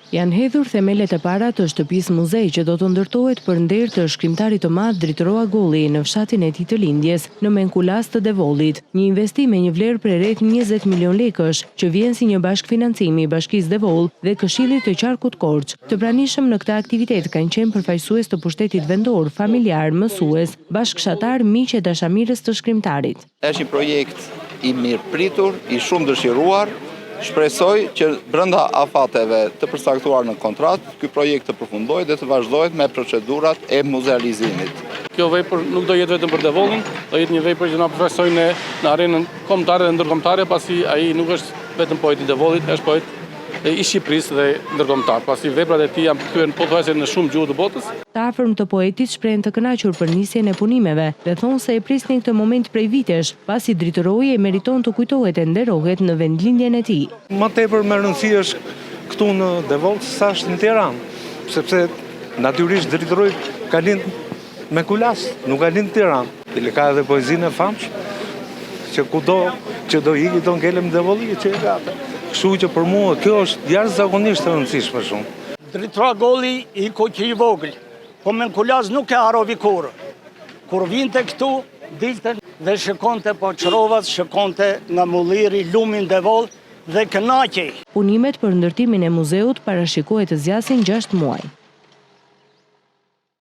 Janë hedhur themelet e para të shtëpisë muzej që do të ndërtohet për nder të shkrimtarit të madh Dritor Agolli në fshatin e tij të lindjes, në Menkulas të Devollit, një investim me një vlerë prej rreth 20 milion lekësh, që vjen si një bashkëfinancim i Bashkisë Devoll dhe Këshillit të Qarkut Korç. Të pranishëm në këtë aktivitet kanë qenë përfaqësues të pushtetit vendor, familjar, mësues, bashkëshatar, miq e dashamirës të shkrimtarit. Është një projekt i mirëpritur, i shumë dëshiruar. Shpresoj që brenda afateve të përcaktuar në kontratë, ky projekt të përfundojë dhe të vazhdojë me procedurat e muzealizimit. Kjo vepër nuk do jetë vetëm për Devollin, do jetë një vepër që na përfaqësojnë në arenën kombëtare dhe ndërkombëtare, pasi ai nuk është vetëm poeti i Devollit, është poet i Shqipërisë dhe ndërkombëtar, pasi veprat e tij janë kthyer pothuajse në shumë gjuhë të botës. Të afërm të poetit shprehen të kënaqur për nisjen e punimeve dhe thonë se e prisnin këtë moment prej vitesh, pasi dritoroi e meriton të kujtohet e nderohet në vendlindjen e tij. Më tepër me rëndësi është këtu në Devoll sa është në Tiranë, sepse natyrisht dritoroi ka lind me Menkulas, nuk ka lind në Tiranë. Dhe ka edhe poezinë e famshme që kudo që do ikë do ngelem Devolli që e gata. Kështu që për mua kjo është jashtëzakonisht e rëndësishme shumë. Dritor Agolli i koqë i vogël, po Menkulas nuk e harovi kurrë. Kur vinte këtu, dilte dhe shikonte po Çrovat, shikonte nga Mulliri, lumin Devoll dhe kënaqej. Punimet për ndërtimin e muzeut parashikohet të zgjasin 6 muaj.